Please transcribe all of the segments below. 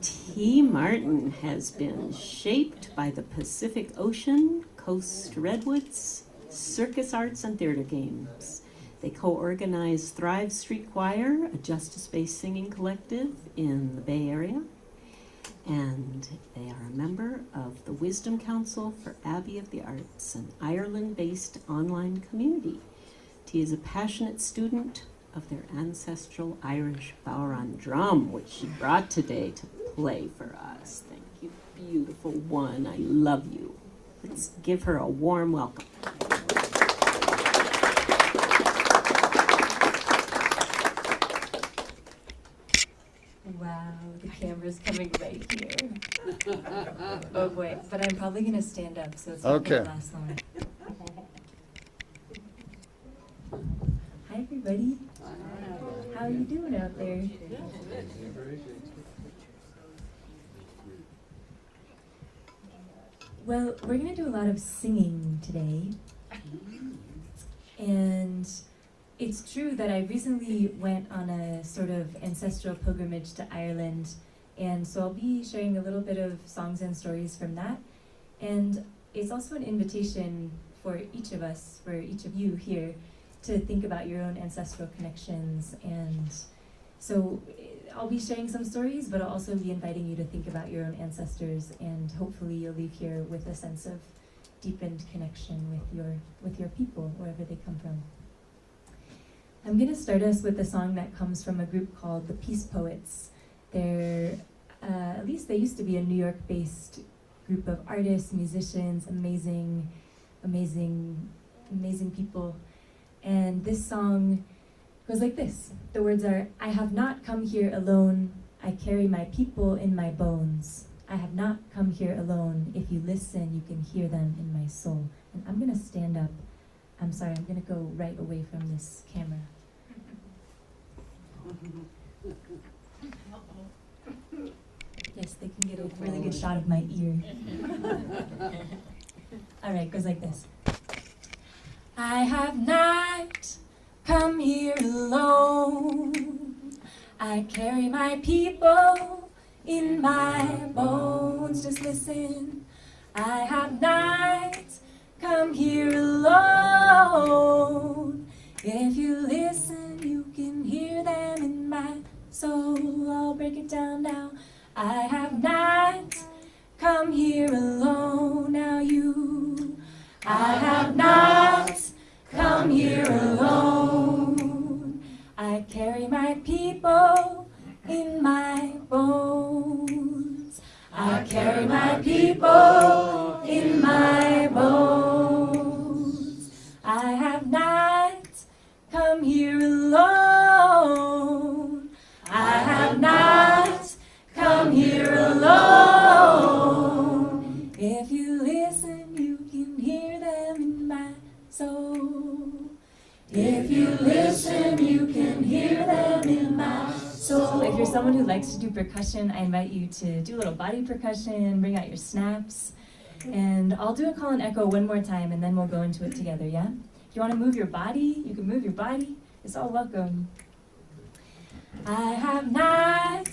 T. Martin has been shaped by the Pacific Ocean, Coast Redwoods, circus arts, and theater games. They co-organize Thrive Street Choir, a justice-based singing collective in the Bay Area. And they are a member of the Wisdom Council for Abbey of the Arts, an Ireland-based online community. T is a passionate student of their ancestral Irish bodhrán drum, which she brought today to play for us. Thank you, beautiful one. I love you. Let's give her a warm welcome. Wow, the camera's coming right here. Oh boy, but I'm probably gonna stand up, so it's not gonna last long. Hi everybody. How are you doing out there? Well, we're gonna do a lot of singing today. And it's true that I recently went on a sort of ancestral pilgrimage to Ireland, and so I'll be sharing a little bit of songs and stories from that. And it's also an invitation for each of us, for each of you here, to think about your own ancestral connections. And so I'll be sharing some stories, but I'll also be inviting you to think about your own ancestors, and hopefully you'll leave here with a sense of deepened connection with your people, wherever they come from. I'm going to start us with a song that comes from a group called the Peace Poets. They're, at least they used to be a New York-based group of artists, musicians, amazing people. And this song goes like this. The words are, I have not come here alone. I carry my people in my bones. I have not come here alone. If you listen, you can hear them in my soul. And I'm going to stand up. I'm sorry, I'm going to go right away from this camera. Yes, they can get a really good shot of my ear. All right, goes like this. I have not come here alone. I carry my people in my bones. Just listen. I have not come here alone. If you listen, you can hear them in my soul. I'll break it down now. I have not come here alone. Now you. I have not come here alone. I carry my people in my bones. I carry my people in my bones. I have not come here alone. I have not come here alone. If you listen, you can hear them in my soul. If you listen, you can hear them in my soul. If you're someone who likes to do percussion, I invite you to do a little body percussion, bring out your snaps. And I'll do a call and echo one more time, and then we'll go into it together, yeah? If you want to move your body, you can move your body. It's all welcome. I have not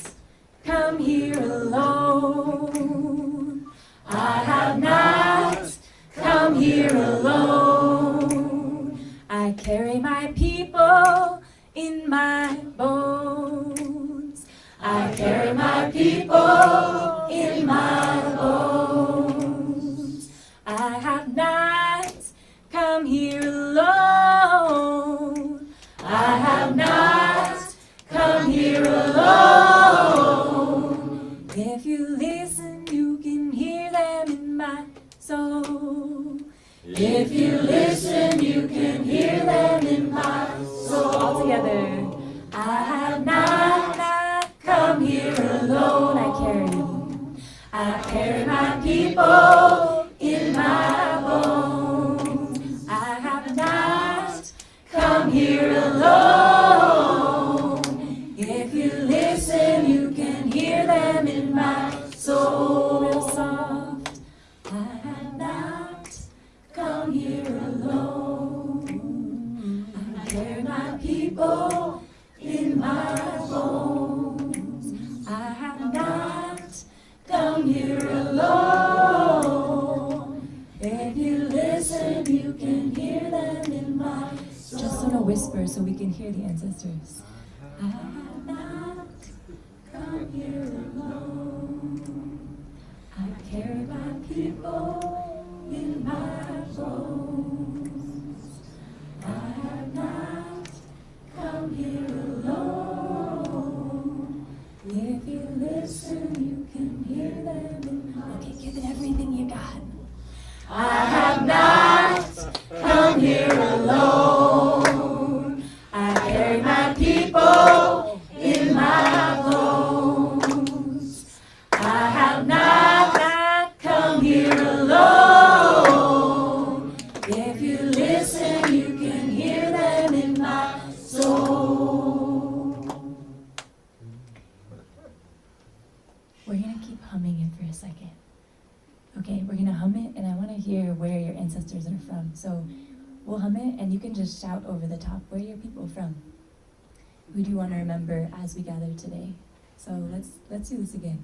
come here alone. I have not come here alone. I carry my people in my bones. I carry my people in my bones. I have not come here alone. I have not come here alone. If you listen, you can hear them in my soul. If you listen, you can hear them in my soul. All together. I have not come here alone. I carry my people in my bones. I have not come here alone. If you listen, you can hear them in my soul. Real soft. I have not come here alone. I carry my people in my bones. I have not come here alone. If you listen, you can hear them in my soul. Just sort of whisper so we can hear the ancestors. I have not come here alone. I carry my people in my bones. I have not come here alone. If you listen, you can hear them in my soul. Okay, give it everything you got. I have not come here alone. I carry my people in my bones. I have not come here alone. If you listen, you can hear them in my soul. We're gonna keep humming it for a second. Okay, we're gonna hum it, and I want to hear where your ancestors are from. So we'll hum it, and you can just shout over the top. Where are your people from? Who do you want to remember as we gather today? So let's do this again.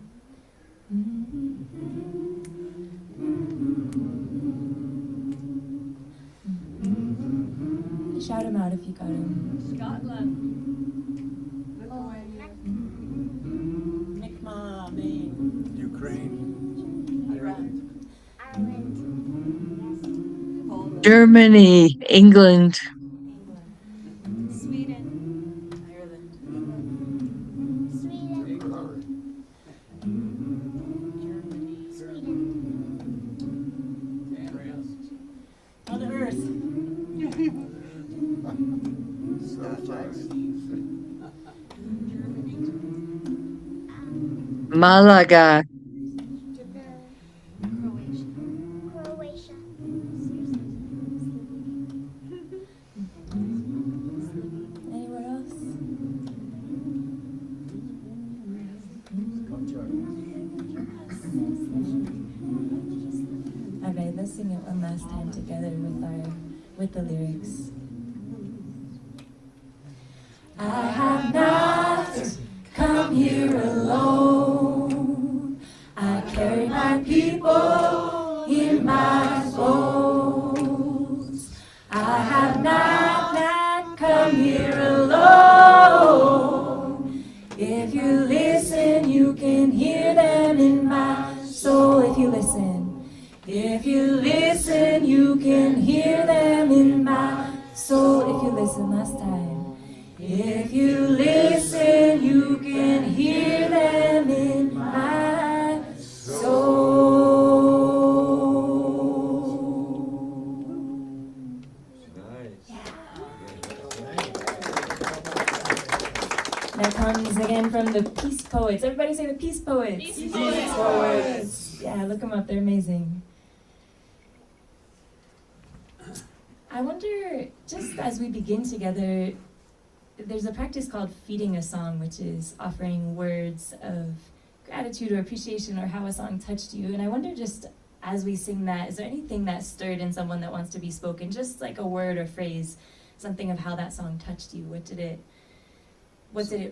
Shout them out if you got them. Scotland. Lithuania. Mi'kmaq, Maine. Ukraine. Ireland. Germany, England, Sweden. Ireland. Sweden. Germany. Sweden. Mother Earth. Malaga, Croatia. Anywhere else? All right, let's sing it one last time together with the lyrics. I have not come here alone. I carry my people in my bones. I have not come here alone. If you listen, you can hear them in my soul. If you listen, you can hear them in my soul. If you listen, last time. If you listen, you can hear them in my soul. That comes again from the Peace Poets. Everybody say the Peace Poets. Peace Poets. Yeah, look them up. They're amazing. I wonder, just as we begin together, there's a practice called feeding a song, which is offering words of gratitude or appreciation or how a song touched you. And I wonder, just as we sing that, is there anything that stirred in someone that wants to be spoken? Just like a word or phrase, something of how that song touched you. What did it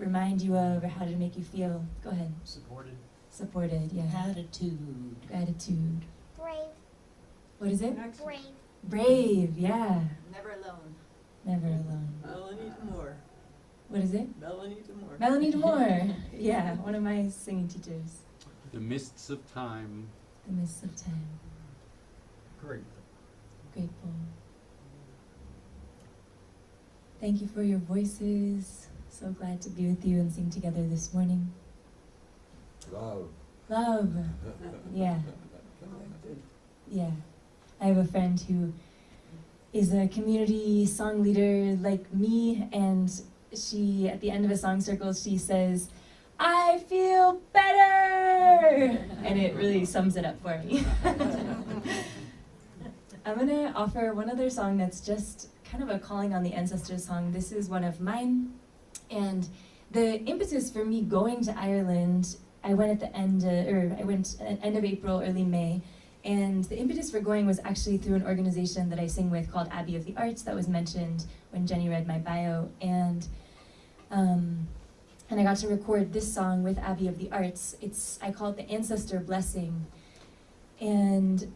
remind you of, or how did it make you feel? Go ahead. Supported, yeah. Gratitude. Brave. What is it? Brave. Brave, yeah. Never alone. Never alone. Melanie Demore. What is it? Melanie Demore. Melanie Demore. Yeah, one of my singing teachers. The mists of time. The mists of time. Great. Grateful. Thank you for your voices. So glad to be with you and sing together this morning. Love. Yeah. Yeah. I have a friend who is a community song leader like me, and she, at the end of a song circle, she says, "I feel better!" And it really sums it up for me. I'm gonna offer one other song that's just kind of a calling on the ancestors song. This is one of mine, and the impetus for me going to Ireland, I went at the end of April, early May, and the impetus for going was actually through an organization that I sing with called Abbey of the Arts that was mentioned when Jenny read my bio. And and I got to record this song with Abbey of the Arts. I call it the Ancestor Blessing. And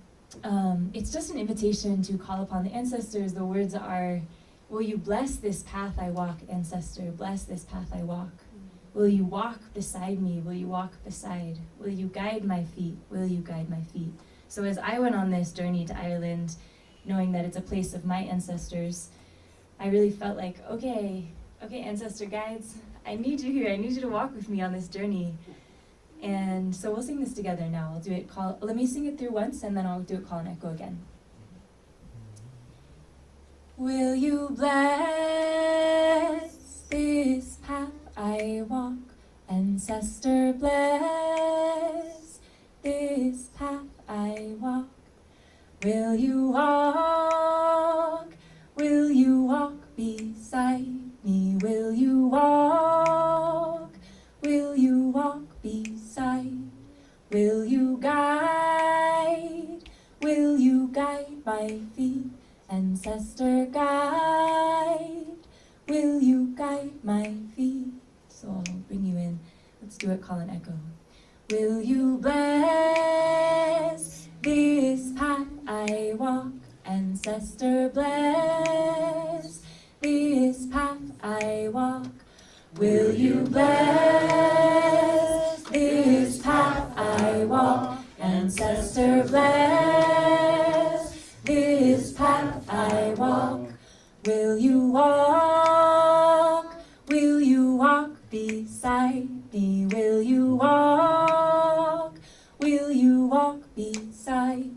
it's just an invitation to call upon the ancestors. The words are, will you bless this path I walk, ancestor? Bless this path I walk. Will you walk beside me? Will you walk beside? Will you guide my feet? Will you guide my feet? So as I went on this journey to Ireland, knowing that it's a place of my ancestors, I really felt like, okay, ancestor guides, I need you here. I need you to walk with me on this journey. And so we'll sing this together now. I'll do it let me sing it through once, and then I'll do it call and echo again. Will you bless this path I walk, ancestor bless this path I walk. Will you walk beside me? Will you walk beside? Will you guide my feet? Ancestor guide, will you guide my feet? So I'll bring you in. Let's do it, call and echo. Will you bless this path I walk? Ancestor bless this path I walk. Will you bless this path I walk? Ancestor bless this path I walk. Will you walk beside me? Will you walk beside?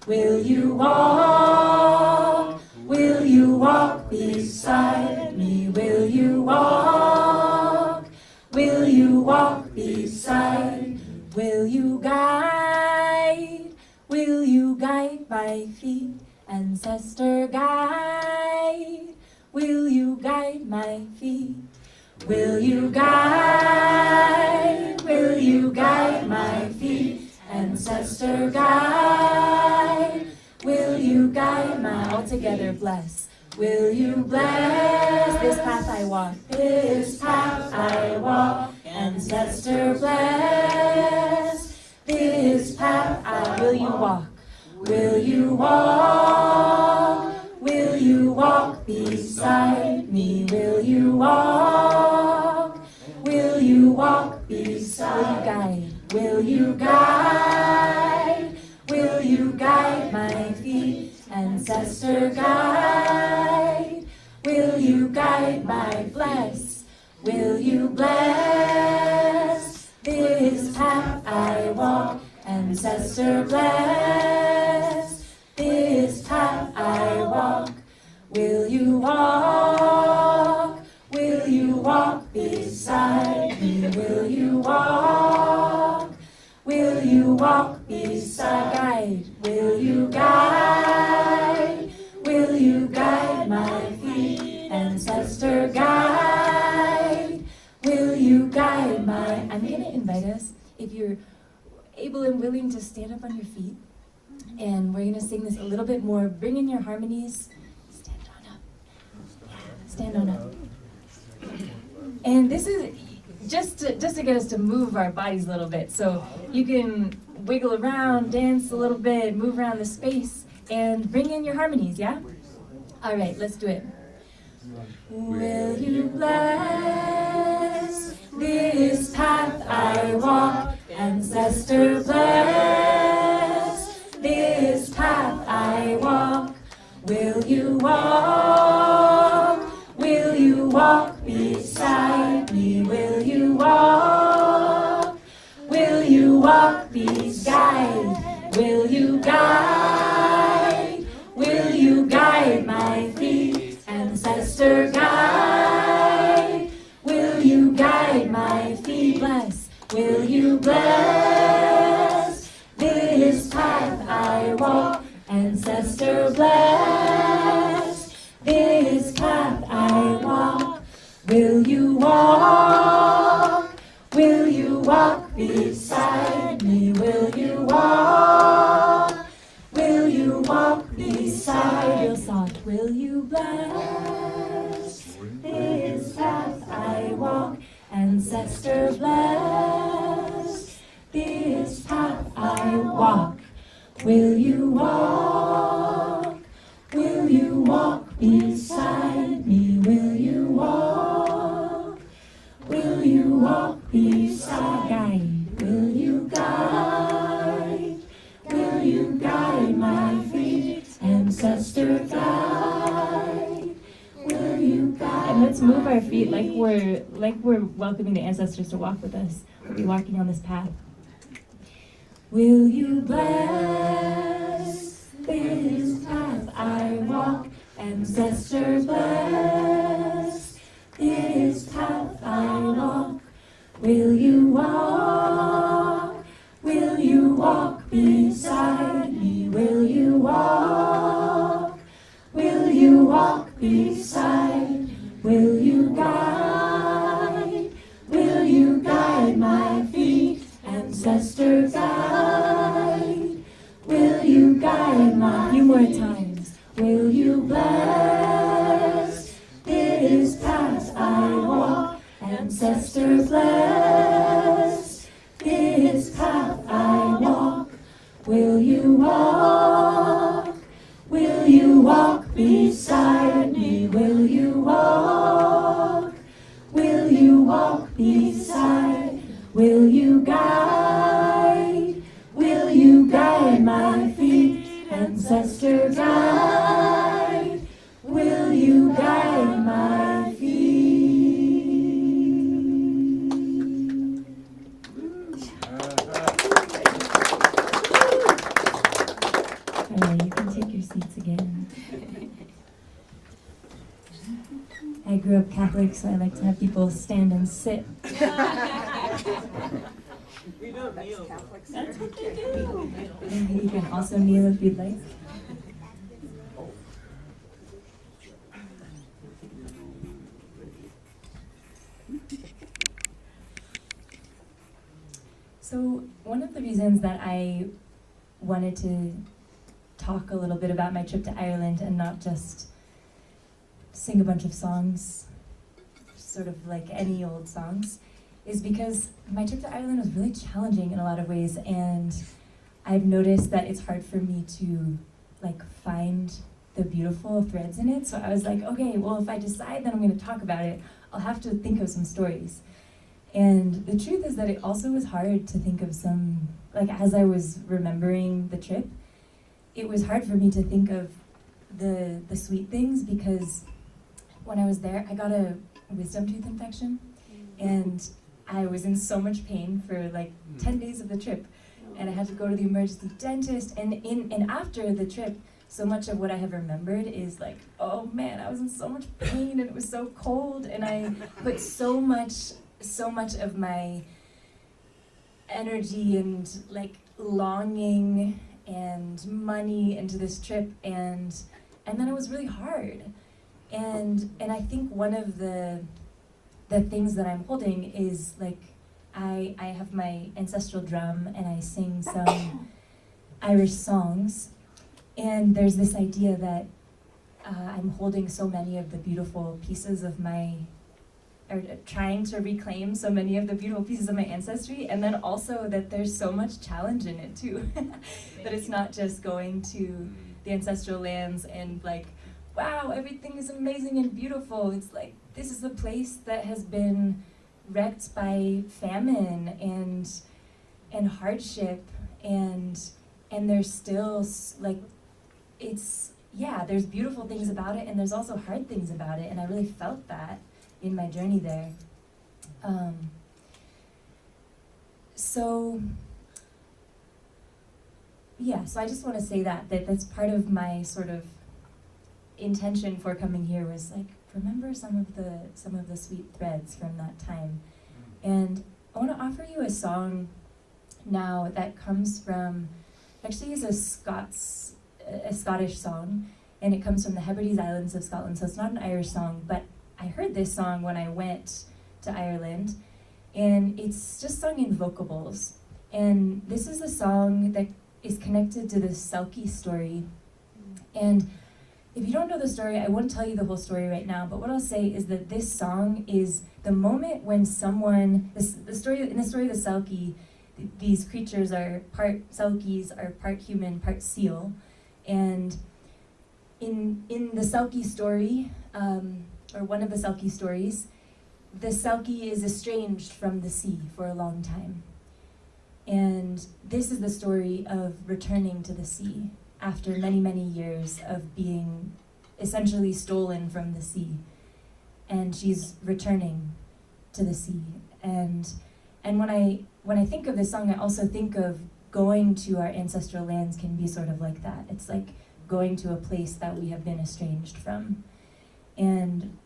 Will you walk beside me? Will you walk beside? Will you guide my feet? Ancestor guide, will you guide my feet? Will you guide my feet? Ancestor guide, will you guide my, all together bless. Will you bless this path I walk? This path I walk. Ancestor bless this path I, will you walk? Will you walk beside me? Will you walk beside? Will you guide my feet? Ancestor guide, will you guide my bless? Will you bless this path I walk? Ancestor bless this path I walk. Will you walk beside me? Will you walk beside? Guide, will you guide my feet? Ancestor guide, will you guide my, I'm going to invite us, if you're able and willing, to stand up on your feet, and we're going to sing this a little bit more. Bring in your harmonies. Stand on up. Yeah, stand on up. And this is just to get us to move our bodies a little bit. So you can wiggle around, dance a little bit, move around the space, and bring in your harmonies, yeah? All right, let's do it. Will you bless this path I walk? Ancestor bless this path I walk. Will you walk beside me? Will you walk beside? Will you guide my feet? Ancestor guide, will you guide my feet? Bless, will you bless this path I walk? Ancestor bless this path I walk. Will you walk beside me? Will you walk beside? Real soft. Will you bless this path I walk? And ancestor bless this path I walk. Will you walk? Will you walk beside me? Will you walk? Will you walk beside me? Will you guide? Will you guide my feet? Ancestor guide. Will you guide? And let's move our feet like we're welcoming the ancestors to walk with us. We'll be walking on this path. Will you bless this path I walk? Ancestor bless this path I walk. Will you walk? Will you walk beside me? Will you walk? Will you walk beside? Will you guide? Will you guide my feet? Ancestor guide. Will you guide my feet? A few more times. Will you bless this path I walk? Ancestor bless this path I walk. Will you walk? Will you walk beside me? Will you walk? Will you walk beside? Will you guide? Will you guide my feet? Ancestor guide. Will you guide my feet? Alright, you can take your seats again. I grew up Catholic, so I like to have people stand and sit. We don't kneel. That's what they do. You can also kneel if you'd like. So one of the reasons that I wanted to talk a little bit about my trip to Ireland and not just sing a bunch of songs, sort of like any old songs, is because my trip to Ireland was really challenging in a lot of ways, and I've noticed that it's hard for me to like find the beautiful threads in it. So I was like, okay, well, if I decide that I'm going to talk about it, I'll have to think of some stories. And the truth is that it also was hard to think of some, like as I was remembering the trip, it was hard for me to think of the sweet things, because when I was there, I got a wisdom tooth infection, and I was in so much pain for like 10 days of the trip, and I had to go to the emergency dentist, and after the trip, so much of what I have remembered is like, oh man, I was in so much pain, and it was so cold, and I put so much of my energy and like longing and money into this trip, and then it was really hard. And I think one of the things that I'm holding is like, I have my ancestral drum and I sing some Irish songs, and there's this idea that I'm holding so many of the beautiful pieces of my, or trying to reclaim so many of the beautiful pieces of my ancestry, and then also that there's so much challenge in it too. That it's not just going to the ancestral lands and like, wow, everything is amazing and beautiful. It's like, this is a place that has been wrecked by famine and hardship, and there's still like, it's, yeah, there's beautiful things about it, and there's also hard things about it, and I really felt that in my journey there. So I just want to say that's part of my sort of intention for coming here, was like, remember some of the sweet threads from that time. And I want to offer you a song now that comes from, actually is a Scottish song, and it comes from the Hebrides Islands of Scotland, so it's not an Irish song, but I heard this song when I went to Ireland, and it's just sung in vocables. And this is a song that is connected to the Selkie story. And if you don't know the story, I won't tell you the whole story right now, but what I'll say is that this song is the moment when someone, in the story of the Selkie, these creatures are part Selkies, are part human, part seal. And in the Selkie story, or one of the Selkie stories, the Selkie is estranged from the sea for a long time. And this is the story of returning to the sea after many, many years of being essentially stolen from the sea. And she's returning to the sea. And when I think of this song, I also think of going to our ancestral lands can be sort of like that. It's like going to a place that we have been estranged from. And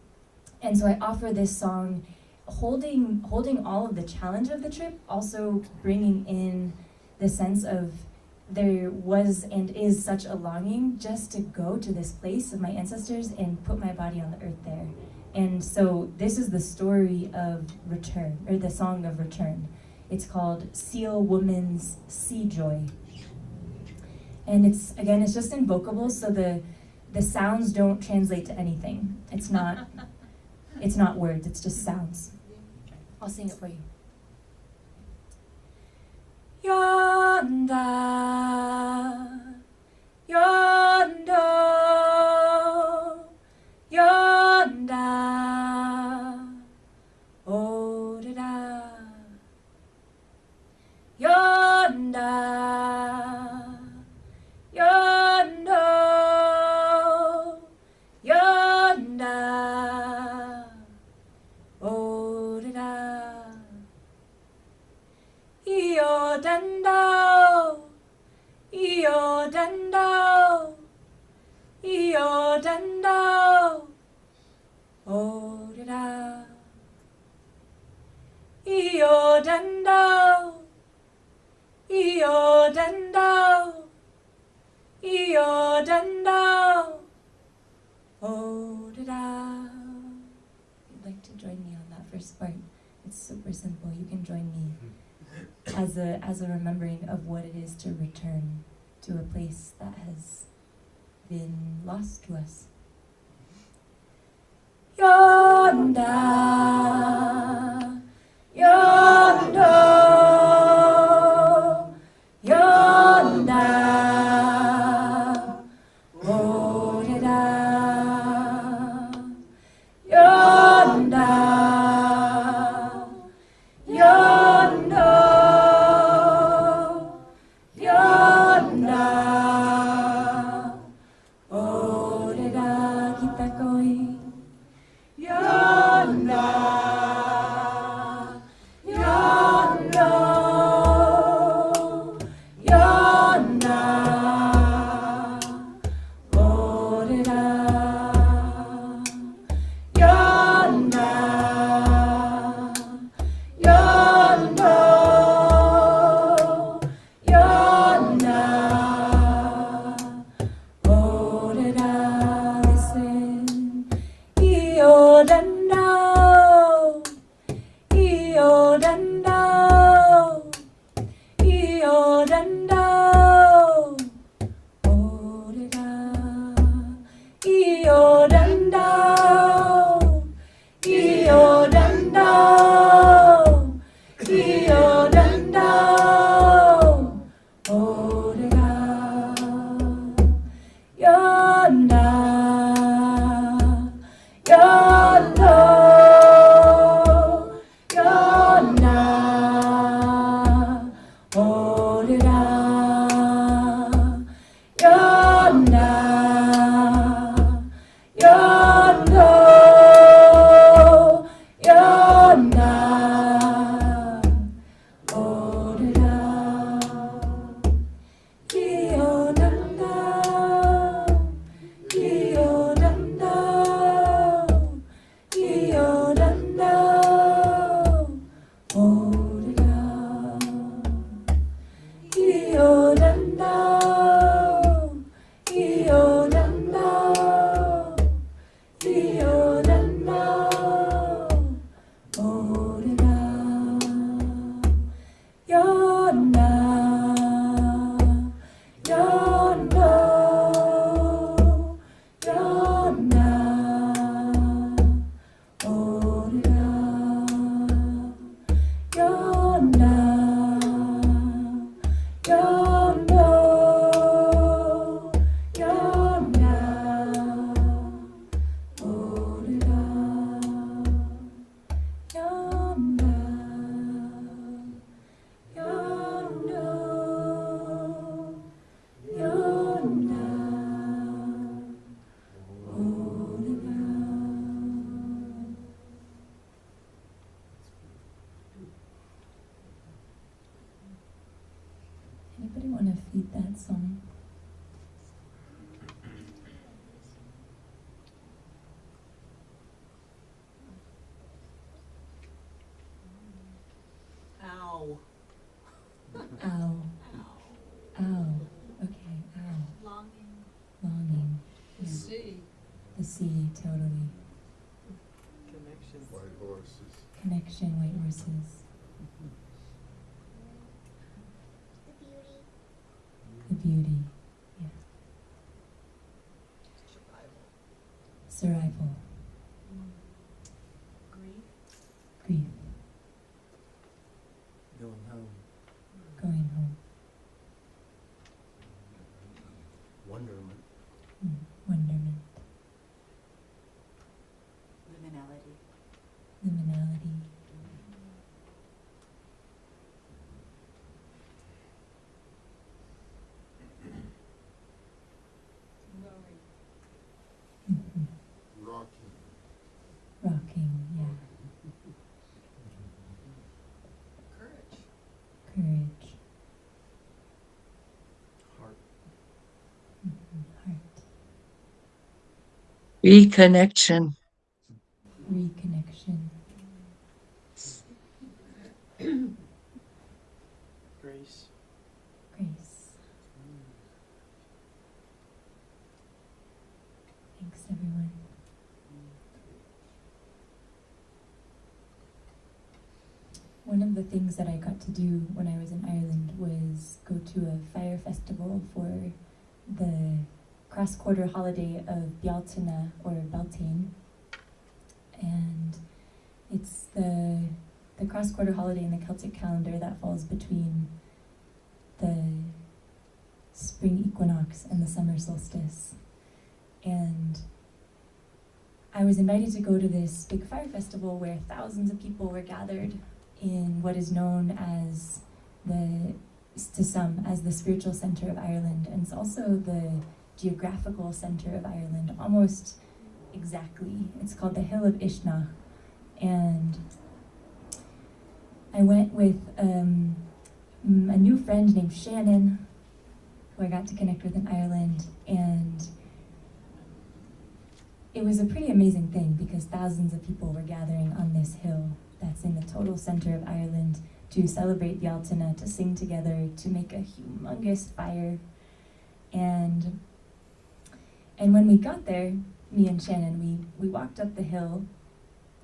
so I offer this song holding all of the challenge of the trip, also bringing in the sense of there was and is such a longing just to go to this place of my ancestors and put my body on the earth there. And so this is the story of return, or the song of return. It's called Seal Woman's Sea Joy. And it's just in vocables, so the sounds don't translate to anything. It's not words, it's just sounds. I'll sing it for you. Yonder, yonder, yonder, oh da da, yonder, yonder, yonder, oh da da. Io dando, io dando, io dando, oh da da. Io dando, io dando, io dando, oh da da. If you'd like to join me on that first part, it's super simple. You can join me. As a remembering of what it is to return to a place that has been lost to us. Yonder, yonder, yonder, oh da da, yonder, yonder. feed that song. Ow. Ow. Ow. Okay, ow. Longing. Longing. Yeah. See. The sea, totally. Connection. White horses. Connection, white horses. The beauty. The beauty. Yeah. Survival. Grief. Grief. Going home. Going home. Wonderment. Wonderment. Liminality. Liminality. Mhm. Rocking. Rocking, yeah. Courage. Courage. Heart. Heart. Reconnection. Reconnection. Grace. Grace. Thanks, everyone. One of the things that I got to do when I was in Ireland was go to a fire festival for the cross-quarter holiday of Bealtaine or Beltane. And it's the cross-quarter holiday in the Celtic calendar that falls between the spring equinox and the summer solstice. And I was invited to go to this big fire festival where thousands of people were gathered in what is known as to some as the spiritual center of Ireland, and it's also the geographical center of Ireland, almost exactly. It's called the Hill of Ishnach, and I went with a new friend named Shannon, who I got to connect with in Ireland, and it was a pretty amazing thing because thousands of people were gathering on this hill that's in the total center of Ireland to celebrate Bealtaine, to sing together, to make a humongous fire. And when we got there, me and Shannon, we walked up the hill,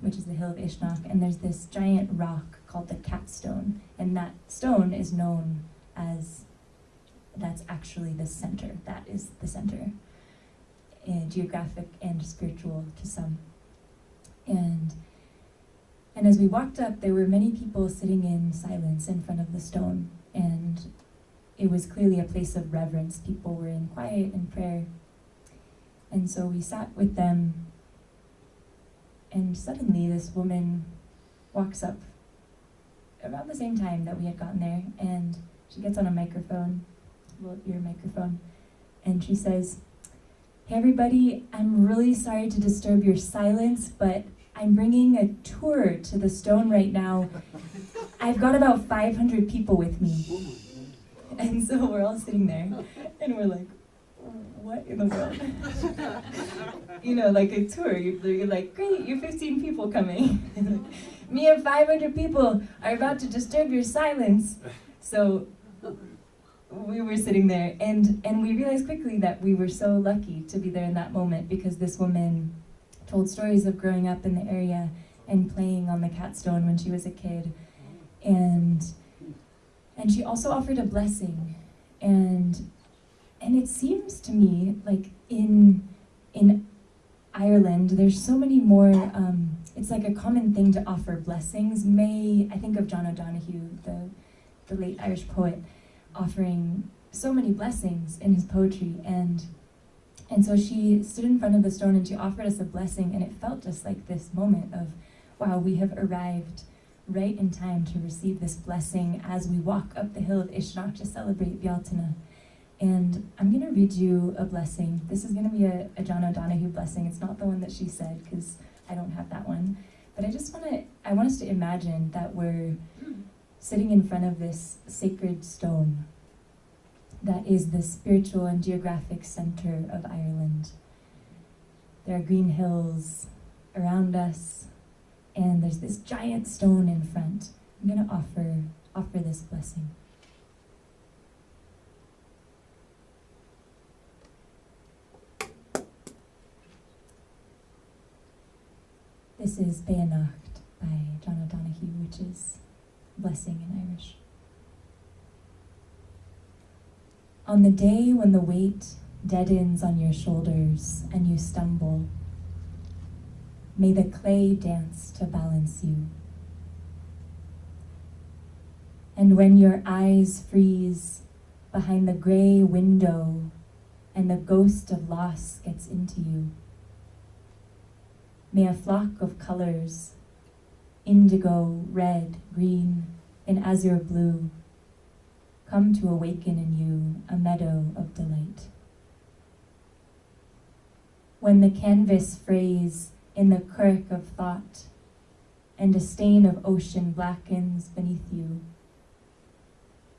which is the Hill of Ishnach, and there's this giant rock called the Cat Stone, and that stone is known as, that's actually the center, that is the center, geographic and spiritual to some. And as we walked up, there were many people sitting in silence in front of the stone, and it was clearly a place of reverence. People were in quiet and prayer. And so we sat with them, and suddenly this woman walks up around the same time that we had gotten there, and she gets on a microphone, little ear microphone, and she says, "Hey everybody, I'm really sorry to disturb your silence, but I'm bringing a tour to the stone right now. I've got about 500 people with me." And so we're all sitting there, and we're like, what in the world? You know, like a tour, you're like, great, you're 15 people coming. Me and 500 people are about to disturb your silence. So we were sitting there, and we realized quickly that we were so lucky to be there in that moment, because this woman told stories of growing up in the area and playing on the Cat Stone when she was a kid. And she also offered a blessing. And it seems to me like in Ireland, there's so many more, it's like a common thing to offer blessings. I think of John O'Donoghue, the late Irish poet, offering so many blessings in his poetry. And so she stood in front of the stone and she offered us a blessing, and it felt just like this moment of, wow, we have arrived right in time to receive this blessing as we walk up the Hill of Ishnach to celebrate Bealtaine. And I'm going to read you a blessing. This is going to be a John O'Donoghue blessing. It's not the one that she said, because I don't have that one. But I want us to imagine that we're sitting in front of this sacred stone, that is the spiritual and geographic center of Ireland. There are green hills around us, and there's this giant stone in front. I'm going to offer this blessing. This is Beannacht by John O'Donoghue, which is blessing in Irish. On the day when the weight deadens on your shoulders and you stumble, may the clay dance to balance you. And when your eyes freeze behind the gray window and the ghost of loss gets into you, may a flock of colors, indigo, red, green, and azure blue, come to awaken in you a meadow of delight. When the canvas frays in the kirk of thought, and a stain of ocean blackens beneath you,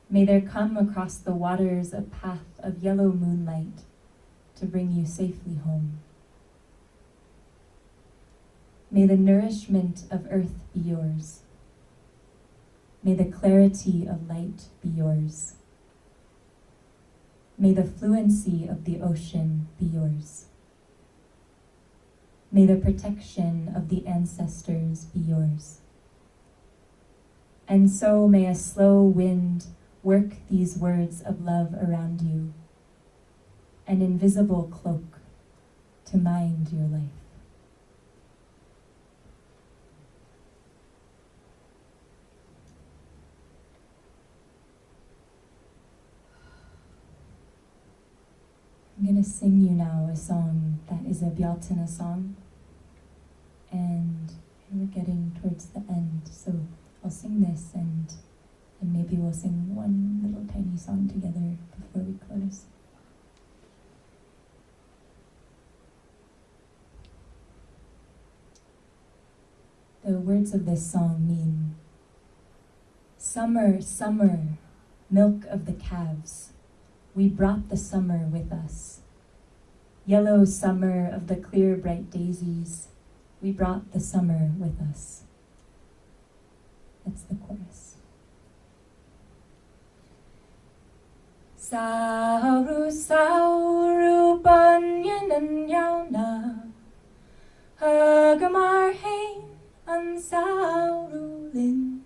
may there come across the waters a path of yellow moonlight to bring you safely home. May the nourishment of earth be yours. May the clarity of light be yours. May the fluency of the ocean be yours. May the protection of the ancestors be yours. And so may a slow wind work these words of love around you, an invisible cloak to mind your life. I'm going to sing you now a song that is a Bealtaine song, and we're getting towards the end, so I'll sing this and maybe we'll sing one little tiny song together before we close. The words of this song mean, summer, summer, milk of the calves, we brought the summer with us. Yellow summer of the clear bright daisies, we brought the summer with us. That's the chorus. Sauru sauru banyan and yauna, hagamar hain an sauru lin,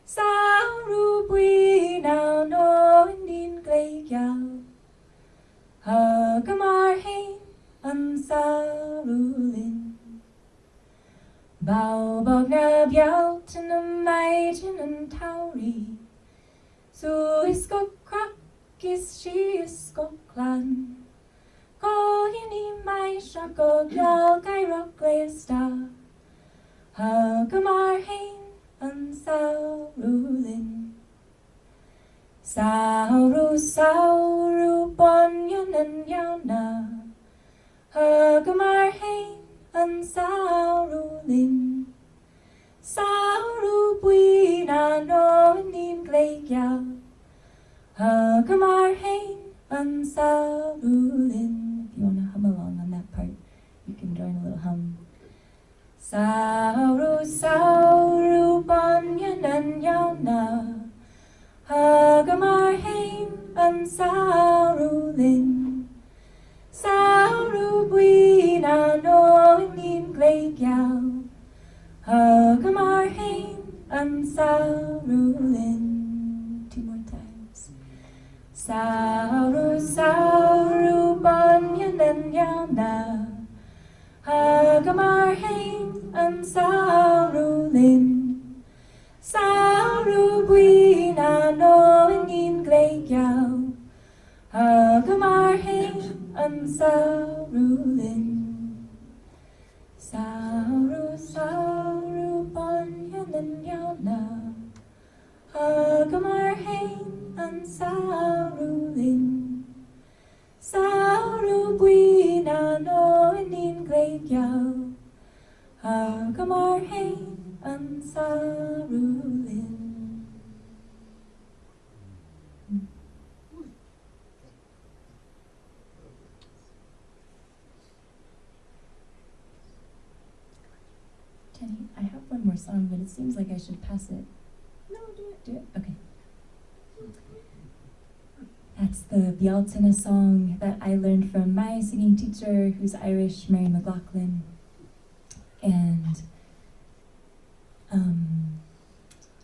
sauru bui now no indin gleigyaw, hagamar hain an sauru lin. Bao bog na bialt in a maiden and tauri, so isko crack is she isko clan. Go yini mai shako yal kai rock gleista, hagamar hain an saurulin. Sauru sauru bonyan and yauna, hagamar hain an saurulin. Sauru bui na no nim gleigyaw, hagamar hain an saurulin. If you want to hum along on that part, you can join a little hum. Sauru sauru banyan an yauna, hagamar hain an saurulin. Sauru bui na no nim gleigyaw, hagamar hain an saurulin. Two more times. Sauru sauru banyan an yauna, hagamar hain an saurulin. Sauru bui na no nim gleigyaw, hagamar hain an saurulin. Sauru sauru banyan an yauna, hagamar hain an saurulin. Sauru bui na no nim gleigyaw, hagamar hain an saurulin. song, but it seems like I should pass it. No, do it. Okay. That's the Bealtaine song that I learned from my singing teacher, who's Irish, Mary McLaughlin. And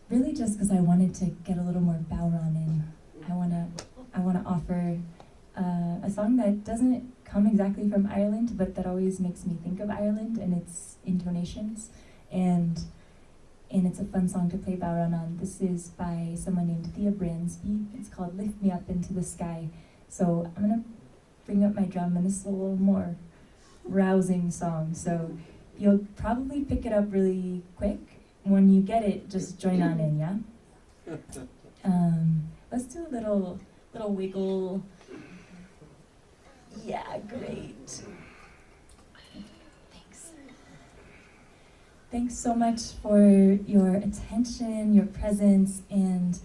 really just because I wanted to get a little more bodhrán in, I wanna offer a song that doesn't come exactly from Ireland, but that always makes me think of Ireland and its intonations. And it's a fun song to play bodhrán on. This is by someone named Thea Bransby. It's called Lift Me Up Into the Sky. So I'm gonna bring up my drum, and this is a little more rousing song. So you'll probably pick it up really quick. When you get it, just join on in, yeah? Let's do a little wiggle. Yeah, great. Thanks. Thanks so much for your attention, your presence, and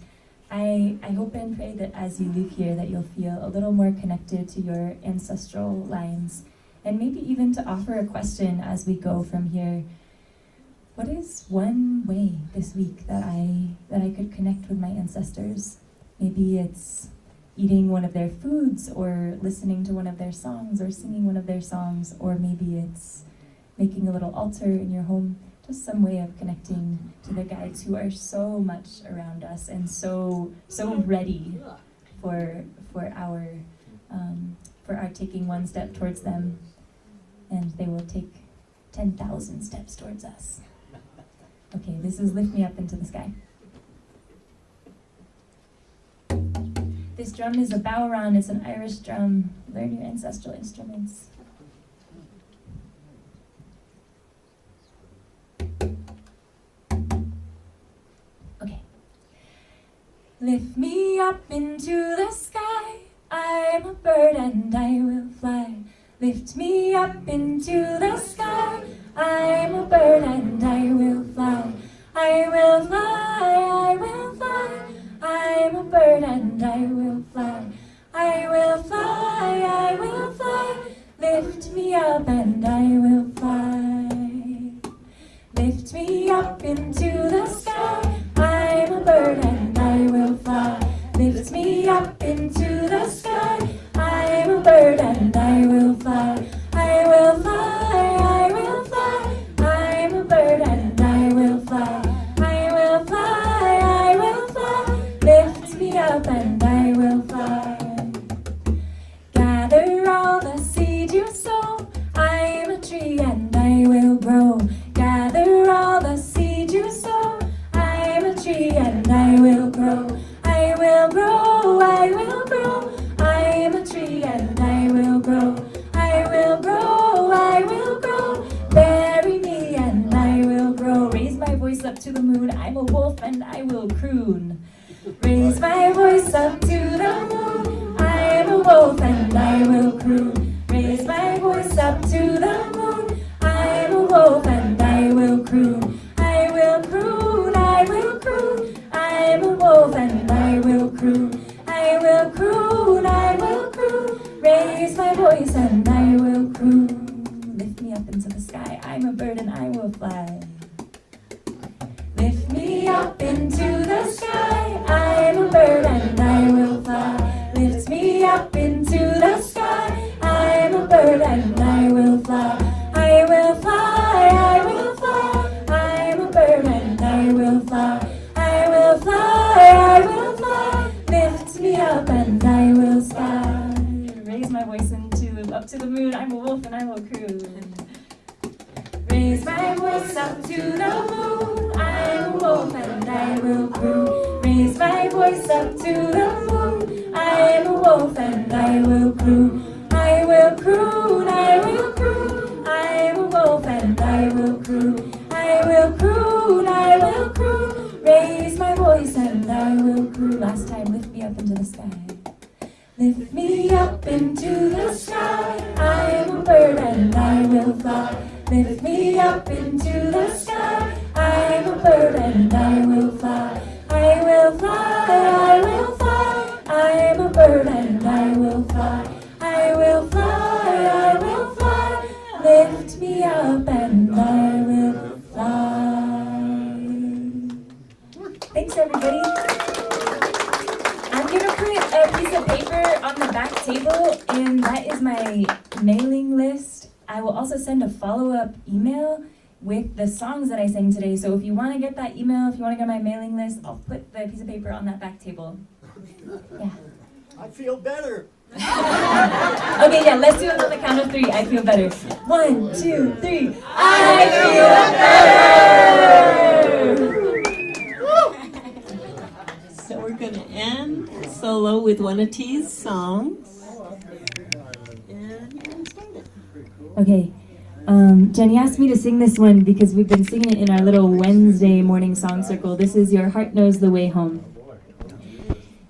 I hope and pray that as you leave here that you'll feel a little more connected to your ancestral lines, and maybe even to offer a question as we go from here. What is one way this week that I could connect with my ancestors? Maybe it's eating one of their foods, or listening to one of their songs, or singing one of their songs, or maybe it's making a little altar in your home. Just some way of connecting to the guides who are so much around us and so ready for our taking one step towards them, and they will take 10,000 steps towards us. Okay, this is Lift Me Up Into the Sky. This drum is a bodhrán. It's an Irish drum. Learn your ancestral instruments. Okay. Lift me up into the sky. I'm a bird and I will fly. Lift me up into the sky. I'm a bird and I will fly. I will fly, I will fly. I'm a bird and I will fly. I will fly, I will fly. Lift me up and I will fly. Lift me up into the sky. I'm a bird and I will fly. Lift me up into the sky. I'm a bird and I will fly. I will fly, I will fly. I'm a bird and I will fly. I will fly, I will fly. Lift me up and I will fly. Gather all the seed you sow. I'm a tree and I will grow. Gather all the seed you sow. I'm a tree and I will grow. I will grow, I will grow. I'm a tree and I will grow. I will grow, I will grow. Bury me and I will grow. Raise my voice up to the moon. I'm a wolf and I will croon. Raise my voice up to the moon. I am a wolf and I will croon. Raise my voice up to the moon. I am a wolf and I will croon. I will croon, I will croon. I am a wolf and I will croon. I will croon, I will croon. Raise my voice and I will croon. Lift me up into the sky. I'm a bird and I will fly. Lift me up into the sky. I'm a bird and I will fly. Lift me up into the sky. I'm a bird and I will fly. I will fly, I will fly. I'm a bird and I will fly. I will fly, I will fly. Lift me up and I will sky. Raise my voice up to the moon. I'm a wolf and I will croon. Raise my voice up to the moon. I'm a wolf and I will croon. Raise my voice up to the moon. I'm a wolf and I will croon. I will croon, I will croon. I'm a wolf and I will croon. I will croon, I will croon. Raise my voice and I will croon. Last time, lift me up into the sky. Lift me up into the sky. I am a bird and I will fly. Lift me up into the sky. I am a bird and I will fly. I will fly, I will fly. I am a bird and I will fly. I will fly, I will fly. Lift me up and I will fly. a piece of paper on the back table, and that is my mailing list. I will also send a follow-up email with the songs that I sang today. So if you want to get that email, if you want to get my mailing list, I'll put the piece of paper on that back table. Yeah. I feel better. Okay, yeah, let's do it on the count of 3. I feel better. 1, 2, 3. I feel better! So we're going to end solo with one of T's songs. And you're going to start it. Okay. Jenny asked me to sing this one because we've been singing it in our little Wednesday morning song circle. This is Your Heart Knows the Way Home.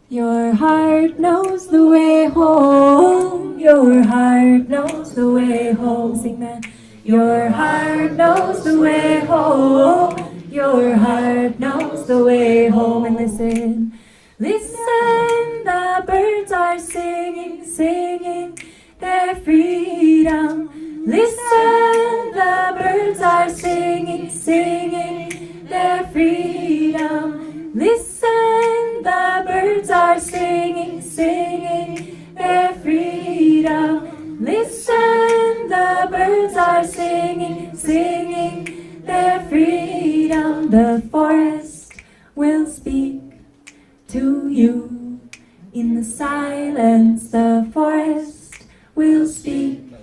Your heart knows the way home. Your heart knows the way home. Sing that. Your heart knows the way home. Your heart knows the way home. And listen. Listen, the birds are singing, singing their freedom. Listen, the birds are singing, singing their freedom. Listen, the birds are singing, singing their freedom. Listen, the birds are singing, singing their freedom. The forest will speak to you in the silence. The forest will speak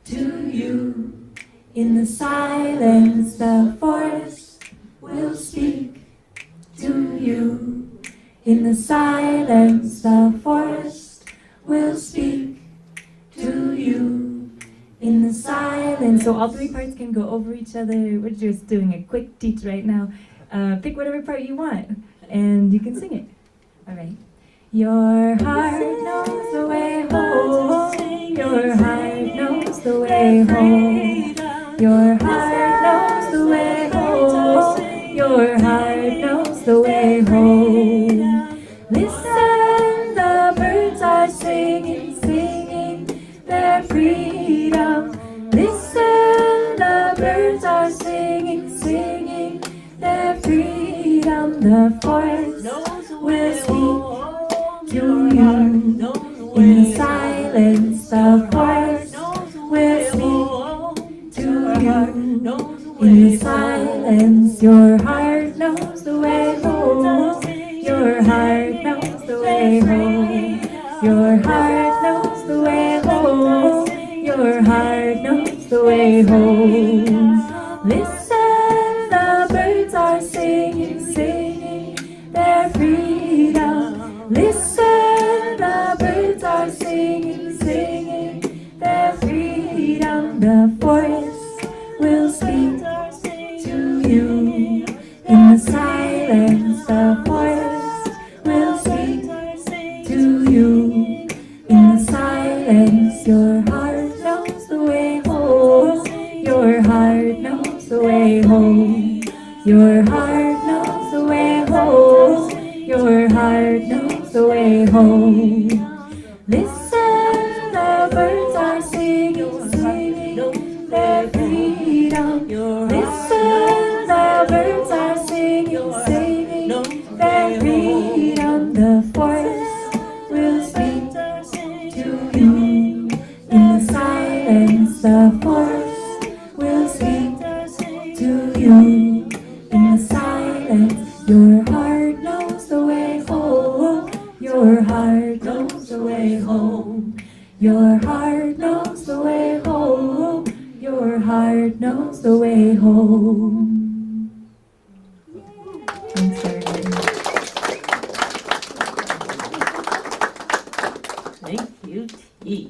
to you in the silence. The forest will speak to you in the silence. The forest will speak to you in the silence. So all 3 parts can go over each other. We're just doing a quick teach right now. Pick whatever part you want and you can sing it. All right. Your heart knows the way home. Your heart knows the way home. Your heart knows the way home. Your heart knows the way home. Listen, the birds are singing, singing their freedom. Listen, the birds are singing, singing their freedom. The forest will speak to you in the silence. The forest will speak to you in the silence. Your heart knows the way home. Your heart knows the way home. Your heart knows the way home. Your heart knows the way home. Listen, the birds are singing, singing their freedom. Listen, the birds are singing, singing their freedom. The forest will speak to you in the silence. The forest will speak to you in the silence. Your heart knows the way home. Your heart knows the way home. Your heart knows the way home. Your heart knows the way home. Listen, the birds are singing, singing their freedom. Listen, the birds are singing, singing their freedom. The forest will speak to you in the silence. The forest will speak to you in the silence. Your heart knows the way home. Your heart knows the way home. Your heart knows the way home. Your heart knows the way home. Thanks, everybody. Thank you, T.